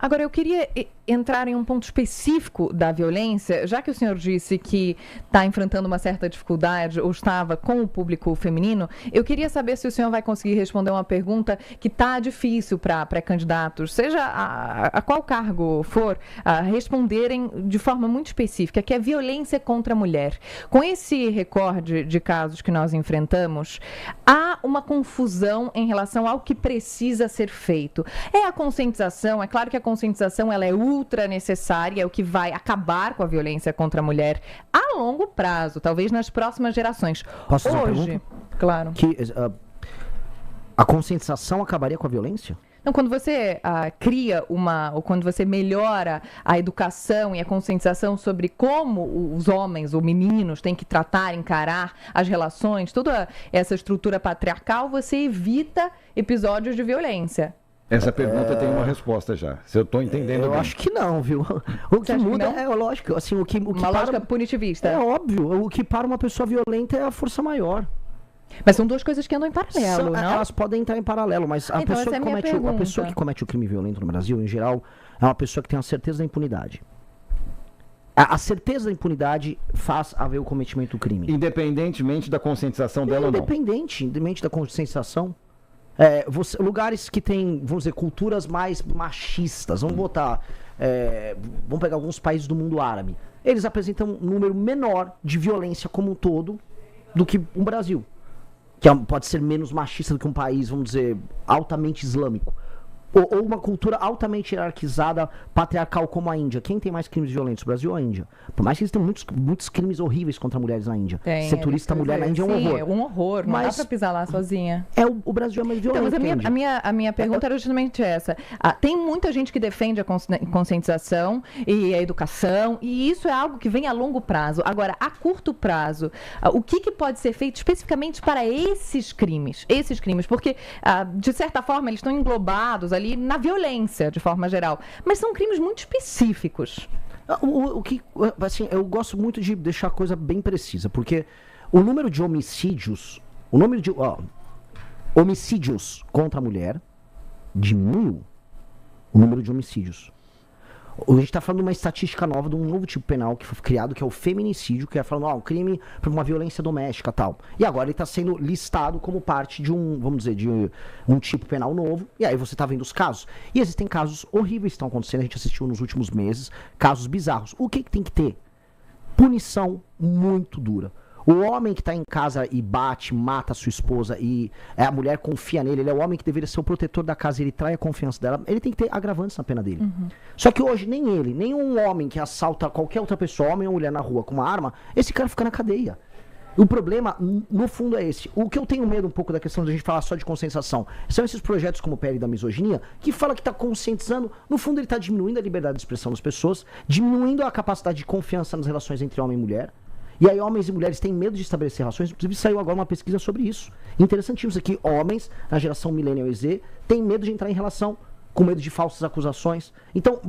Agora, eu queria entrar em um ponto específico da violência, já que o senhor disse que está enfrentando uma certa dificuldade ou estava com o público feminino, eu queria saber se o senhor vai conseguir responder uma pergunta que está difícil para pré-candidatos, seja a qual cargo for, a responderem de forma muito específica, que é violência contra a mulher. Com esse recorde de casos que nós enfrentamos, há uma confusão em relação ao que precisa ser feito. É a conscientização, é claro que a conscientização ela é ultra necessária, é o que vai acabar com a violência contra a mulher a longo prazo, talvez nas próximas gerações. Posso fazer uma Hoje, pergunta? claro. A conscientização acabaria com a violência? Então, quando você cria ou quando você melhora a educação e a conscientização sobre como os homens ou meninos têm que tratar, encarar as relações, toda essa estrutura patriarcal, você evita episódios de violência. Essa pergunta tem uma resposta já, se eu estou entendendo Eu bem. acho que não, viu? O que muda é lógico, assim, o que uma lógica punitivista. É óbvio, o que para uma pessoa violenta é a força maior. Mas são duas coisas que andam em paralelo, não? Elas podem entrar em paralelo, mas a pessoa que comete o crime violento no Brasil, em geral, é uma pessoa que tem a certeza da impunidade. A certeza da impunidade faz haver o cometimento do crime. Independentemente da conscientização dela ou não. Independentemente da conscientização. Lugares que têm, vamos dizer, culturas mais machistas, vamos pegar alguns países do mundo árabe. Eles apresentam um número menor de violência como um todo do que o Brasil. Que pode ser menos machista do que um país, vamos dizer, altamente islâmico. Ou uma cultura altamente hierarquizada, patriarcal como a Índia. Quem tem mais crimes violentos, o Brasil ou a Índia? Por mais que eles tenham muitos crimes horríveis contra mulheres na Índia. Tem, ser turista mulher na Índia é um horror. É um horror, não dá pra pisar lá sozinha. O Brasil é mais violento. Então, mas a minha pergunta era justamente essa. Tem muita gente que defende a conscientização e a educação, e isso é algo que vem a longo prazo. Agora, a curto prazo, o que pode ser feito especificamente para esses crimes? Porque, de certa forma, eles estão englobados ali na violência, de forma geral. Mas são crimes muito específicos. Eu gosto muito de deixar a coisa bem precisa, porque o número de homicídios, homicídios contra a mulher diminuiu. O número de homicídios. A gente está falando de uma estatística nova, de um novo tipo penal que foi criado, que é o feminicídio, que é falando, um crime por uma violência doméstica e tal. E agora ele está sendo listado como parte de um tipo penal novo, e aí você está vendo os casos. E existem casos horríveis que estão acontecendo, a gente assistiu nos últimos meses, casos bizarros. O que tem que ter? Punição muito dura. O homem que está em casa e bate, mata a sua esposa e a mulher confia nele, ele é o homem que deveria ser o protetor da casa, ele trai a confiança dela, ele tem que ter agravantes na pena dele. Uhum. Só que hoje nem ele, nem um homem que assalta qualquer outra pessoa, homem ou mulher na rua com uma arma, esse cara fica na cadeia. O problema, no fundo, é esse. O que eu tenho medo um pouco da questão de a gente falar só de conscientização são esses projetos como o PL da misoginia, que fala que está conscientizando, no fundo ele está diminuindo a liberdade de expressão das pessoas, diminuindo a capacidade de confiança nas relações entre homem e mulher. E aí homens e mulheres têm medo de estabelecer relações. Inclusive saiu agora uma pesquisa sobre isso. Interessantíssimo isso aqui. Homens, na geração Millennial e Z, têm medo de entrar em relação, com medo de falsas acusações. Então,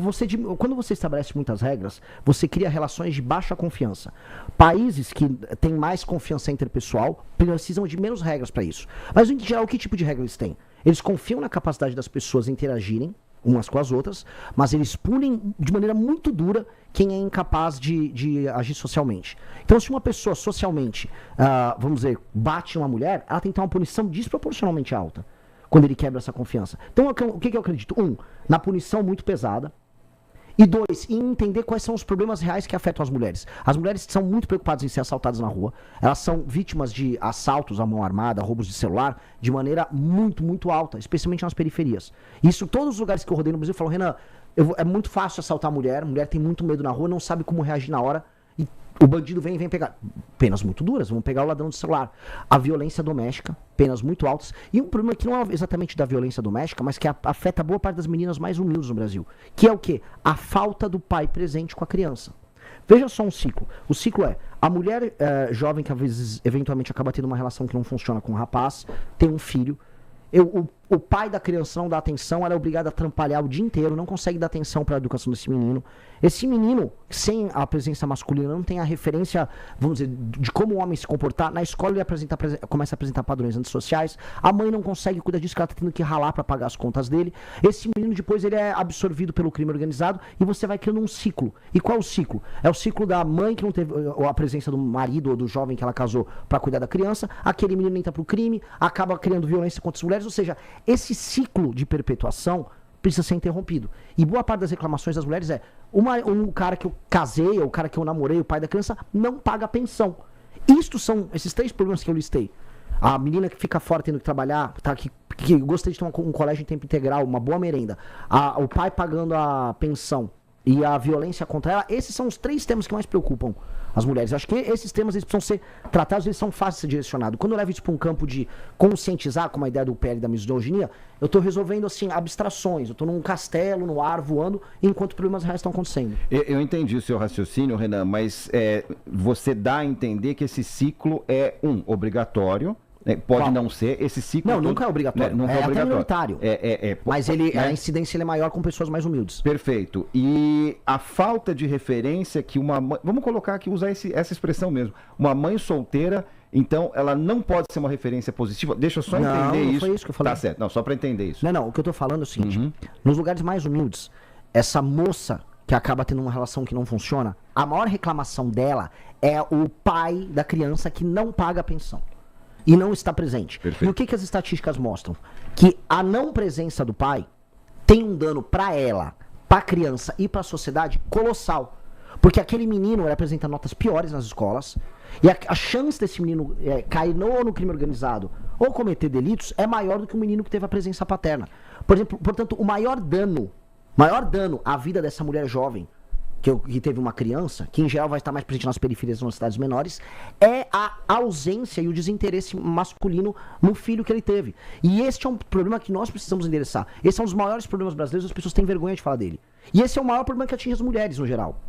quando você estabelece muitas regras, você cria relações de baixa confiança. Países que têm mais confiança interpessoal precisam de menos regras para isso. Mas, em geral, que tipo de regra eles têm? Eles confiam na capacidade das pessoas interagirem umas com as outras, mas eles punem de maneira muito dura quem é incapaz de agir socialmente. Então, se uma pessoa socialmente, vamos dizer, bate uma mulher, ela tem que ter uma punição desproporcionalmente alta quando ele quebra essa confiança. Então, o que eu acredito? Na punição muito pesada. E 2, em entender quais são os problemas reais que afetam as mulheres. As mulheres são muito preocupadas em ser assaltadas na rua. Elas são vítimas de assaltos à mão armada, roubos de celular, de maneira muito, muito alta, especialmente nas periferias. Isso, todos os lugares que eu rodei no Brasil, falam, Renan, é muito fácil assaltar a mulher tem muito medo na rua, não sabe como reagir na hora, e o bandido vem pegar. Penas muito duras, vão pegar o ladrão do celular. A violência doméstica, penas muito altas. E um problema que não é exatamente da violência doméstica, mas que afeta boa parte das meninas mais humildes no Brasil. Que é o quê? A falta do pai presente com a criança. Veja só um ciclo. O ciclo é, a mulher eventualmente acaba tendo uma relação que não funciona com o rapaz, tem um filho. o pai da criança não dá atenção, ela é obrigada a trampalhar o dia inteiro, não consegue dar atenção para a educação desse menino. Esse menino, sem a presença masculina, não tem a referência, vamos dizer, de como o homem se comportar. Na escola ele começa a apresentar padrões antissociais. A mãe não consegue cuidar disso, que ela está tendo que ralar para pagar as contas dele. Esse menino depois ele é absorvido pelo crime organizado e você vai criando um ciclo. E qual é o ciclo? É o ciclo da mãe que não teve a presença do marido ou do jovem que ela casou para cuidar da criança. Aquele menino entra pro crime, acaba criando violência contra as mulheres. Ou seja, esse ciclo de perpetuação precisa ser interrompido. E boa parte das reclamações das mulheres é um cara que eu casei, ou o cara que eu namorei, o pai da criança, não paga pensão. Isto são esses 3 problemas que eu listei. A menina que fica fora tendo que trabalhar, tá, que gostaria de ter um colégio em tempo integral, uma boa merenda. O pai pagando a pensão e a violência contra ela, esses são os 3 temas que mais preocupam as mulheres. Eu acho que esses temas eles precisam ser tratados, eles são fáceis de ser direcionados. Quando eu levo isso para um campo de conscientizar, como a ideia do PL da misoginia, eu estou resolvendo assim abstrações, eu estou num castelo, no ar, voando, enquanto problemas reais estão acontecendo. Eu entendi o seu raciocínio, Renan, mas você dá a entender que esse ciclo é obrigatório. Pode não ser, esse ciclo... Não, nunca é obrigatório, nunca é até minoritário. Mas a incidência ele é maior com pessoas mais humildes. Perfeito. E a falta de referência que uma mãe... Vamos colocar aqui, usar essa expressão mesmo. Uma mãe solteira, então, ela não pode ser uma referência positiva. Deixa eu só entender isso. Não, foi isso que eu falei. Tá certo, não, só para entender isso. Não, o que eu tô falando é o seguinte. Nos lugares mais humildes, essa moça que acaba tendo uma relação que não funciona, a maior reclamação dela é o pai da criança que não paga a pensão. E não está presente. Perfeito. E o que as estatísticas mostram? Que a não presença do pai tem um dano para ela, para a criança e para a sociedade colossal. Porque aquele menino ele apresenta notas piores nas escolas e a chance desse menino cair no crime organizado ou cometer delitos é maior do que o menino que teve a presença paterna. Por exemplo, portanto, o maior dano à vida dessa mulher jovem que teve uma criança, que em geral vai estar mais presente nas periferias, nas cidades menores, é a ausência e o desinteresse masculino no filho que ele teve. E este é um problema que nós precisamos endereçar. Esse é um dos maiores problemas brasileiros, as pessoas têm vergonha de falar dele. E esse é o maior problema que atinge as mulheres no geral.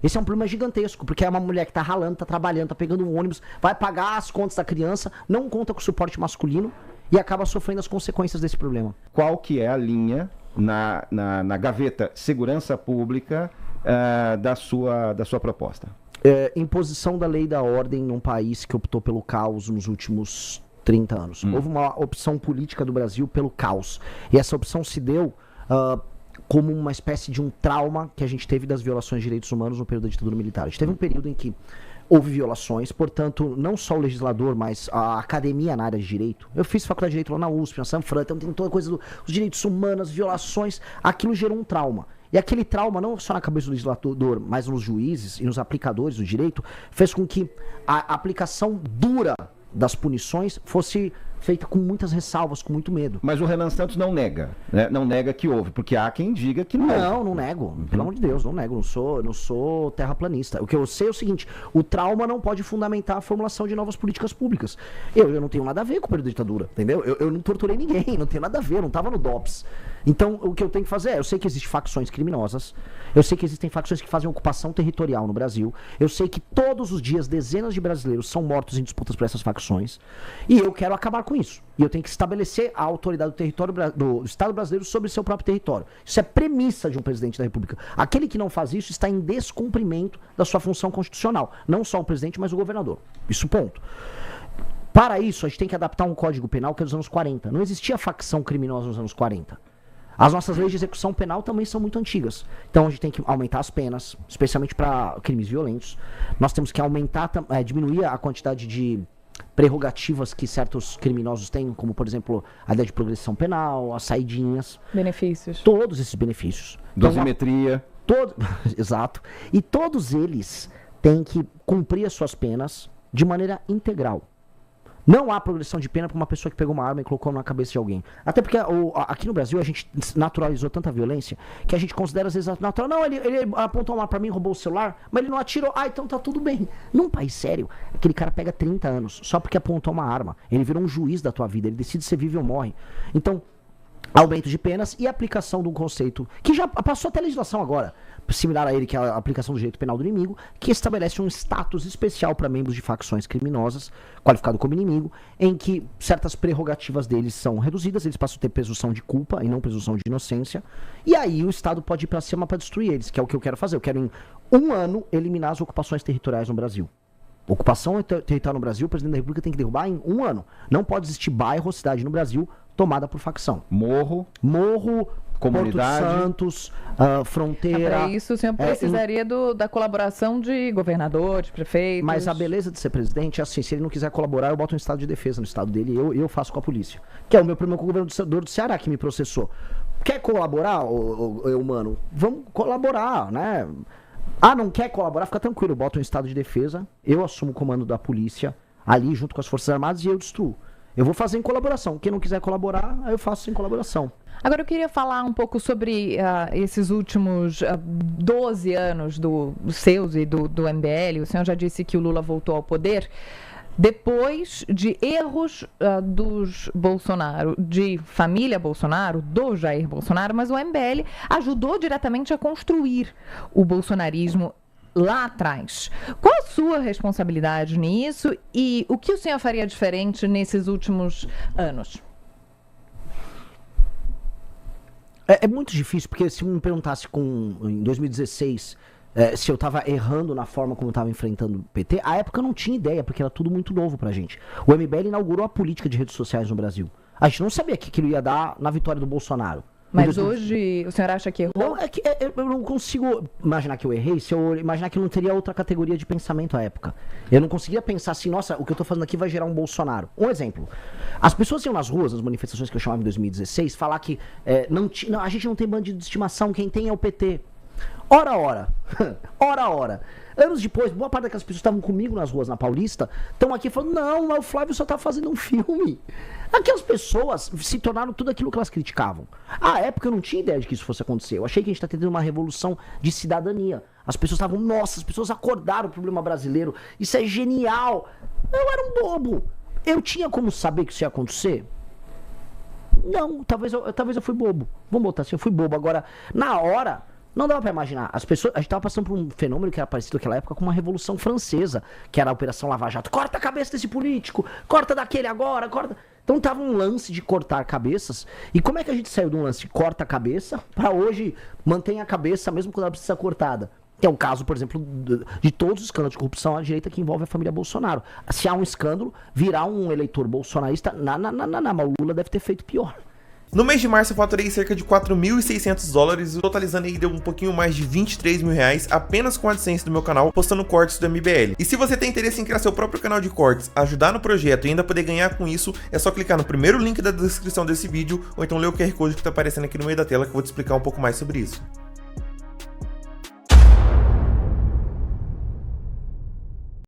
Esse é um problema gigantesco, porque é uma mulher que tá ralando, tá trabalhando, tá pegando um ônibus, vai pagar as contas da criança, não conta com o suporte masculino e acaba sofrendo as consequências desse problema. Qual que é a linha na gaveta segurança pública da sua proposta? Imposição da lei e da ordem num país que optou pelo caos nos últimos 30 anos. Houve uma opção política do Brasil pelo caos. E essa opção se deu como uma espécie de um trauma que a gente teve das violações de direitos humanos no período da ditadura militar. A gente teve um período em que houve violações, portanto, não só o legislador, mas a academia na área de direito. Eu fiz faculdade de direito lá na USP, na Sanfran, então tem toda a coisa dos direitos humanos, violações, aquilo gerou um trauma. E aquele trauma, não só na cabeça do legislador, mas nos juízes e nos aplicadores do direito, fez com que a aplicação dura das punições fosse feita com muitas ressalvas, com muito medo. Mas o Renan Santos não nega, né? Não nega que houve, porque há quem diga que não. Não nego. Pelo amor de Deus, não nego. Não sou terraplanista. O que eu sei é o seguinte, o trauma não pode fundamentar a formulação de novas políticas públicas. Eu não tenho nada a ver com o período da ditadura, entendeu? Eu não torturei ninguém, não tenho nada a ver, eu não tava no DOPS. Então, o que eu tenho que fazer eu sei que existem facções criminosas, eu sei que existem facções que fazem ocupação territorial no Brasil, eu sei que todos os dias dezenas de brasileiros são mortos em disputas por essas facções, e eu quero acabar com isso. E eu tenho que estabelecer a autoridade do território do Estado brasileiro sobre seu próprio território. Isso é premissa de um presidente da República. Aquele que não faz isso está em descumprimento da sua função constitucional. Não só o presidente, mas o governador. Isso, ponto. Para isso, a gente tem que adaptar um código penal que é dos anos 40. Não existia facção criminosa nos anos 40. As nossas leis de execução penal também são muito antigas. Então a gente tem que aumentar as penas, especialmente para crimes violentos. Nós temos que diminuir a quantidade de prerrogativas que certos criminosos têm, como, por exemplo, a ideia de progressão penal, as saidinhas. Benefícios. Todos esses benefícios. Dosimetria. Exato. E todos eles têm que cumprir as suas penas de maneira integral. Não há progressão de pena para uma pessoa que pegou uma arma e colocou na cabeça de alguém. Até porque aqui no Brasil a gente naturalizou tanta violência que a gente considera às vezes natural. Não, ele apontou uma arma para mim, roubou o celular, mas ele não atirou. Então tá tudo bem. Num país sério, aquele cara pega 30 anos só porque apontou uma arma. Ele virou um juiz da tua vida, ele decide se vive ou morre. Então, Aumento de penas e aplicação de um conceito que já passou até a legislação agora, similar a ele, que é a aplicação do direito penal do inimigo, que estabelece um status especial para membros de facções criminosas, qualificado como inimigo, em que certas prerrogativas deles são reduzidas, eles passam a ter presunção de culpa e não presunção de inocência, e aí o Estado pode ir para cima para destruir eles, que é o que eu quero fazer. Eu quero, em 1 ano, eliminar as ocupações territoriais no Brasil. Ocupação territorial no Brasil, o presidente da República tem que derrubar em 1 ano. Não pode existir bairro ou cidade no Brasil tomada por facção. Morro, Porto comunidade, Santos, fronteira. Para isso, o senhor precisaria da colaboração de governadores, prefeitos. Mas a beleza de ser presidente é assim: se ele não quiser colaborar, eu boto um estado de defesa no estado dele e eu faço com a polícia. Que é o meu problema com o governador do Ceará, que me processou. Quer colaborar, mano? Vamos colaborar, né? Ah, não quer colaborar? Fica tranquilo, eu boto um estado de defesa, eu assumo o comando da polícia ali junto com as Forças Armadas e eu destruo. Eu vou fazer em colaboração. Quem não quiser colaborar, aí eu faço em colaboração. Agora eu queria falar um pouco sobre esses últimos 12 anos dos seus e do MBL. O senhor já disse que o Lula voltou ao poder depois de erros dos Bolsonaro, de família Bolsonaro, do Jair Bolsonaro, mas o MBL ajudou diretamente a construir o bolsonarismo lá atrás. Qual a sua responsabilidade nisso e o que o senhor faria diferente nesses últimos anos? É muito difícil, porque se me perguntasse em 2016 se eu estava errando na forma como eu estava enfrentando o PT, à época eu não tinha ideia, porque era tudo muito novo pra gente. O MBL inaugurou a política de redes sociais no Brasil. A gente não sabia que ele ia dar na vitória do Bolsonaro. Mas hoje o senhor acha que errou? Não, eu não consigo imaginar que eu errei se eu imaginar que eu não teria outra categoria de pensamento à época. Eu não conseguia pensar assim, nossa, o que eu tô fazendo aqui vai gerar um Bolsonaro. Um exemplo. As pessoas iam nas ruas, nas manifestações que eu chamava em 2016, falar que a gente não tem bandido de estimação, quem tem é o PT. Ora. Anos depois, boa parte daquelas pessoas que estavam comigo nas ruas na Paulista estão aqui falando, não, o Flávio só tá fazendo um filme. Aquelas pessoas se tornaram tudo aquilo que elas criticavam. À época eu não tinha ideia de que isso fosse acontecer. Eu achei que a gente tá tendo uma revolução de cidadania. As pessoas estavam, nossa, as pessoas acordaram o problema brasileiro. Isso é genial. Eu era um bobo. Eu tinha como saber que isso ia acontecer? Não, talvez eu fui bobo. Vamos botar assim, eu fui bobo. Agora, na hora, não dava pra imaginar. As pessoas, a gente tava passando por um fenômeno que era parecido naquela época com uma Revolução Francesa, que era a Operação Lava Jato. Corta a cabeça desse político, corta daquele agora, corta. Então tava um lance de cortar cabeças. E como é que a gente saiu de um lance de corta a cabeça pra hoje mantém a cabeça mesmo quando ela precisa ser cortada? Que é o caso, por exemplo, de todos os escândalos de corrupção à direita que envolve a família Bolsonaro. Se há um escândalo, virar um eleitor bolsonarista, mas o Lula deve ter feito pior. No mês de março eu faturei cerca de $4.600, totalizando aí deu um pouquinho mais de R$23 mil apenas com a AdSense do meu canal, postando cortes do MBL. E se você tem interesse em criar seu próprio canal de cortes, ajudar no projeto e ainda poder ganhar com isso, é só clicar no primeiro link da descrição desse vídeo ou então ler o QR Code que tá aparecendo aqui no meio da tela que eu vou te explicar um pouco mais sobre isso.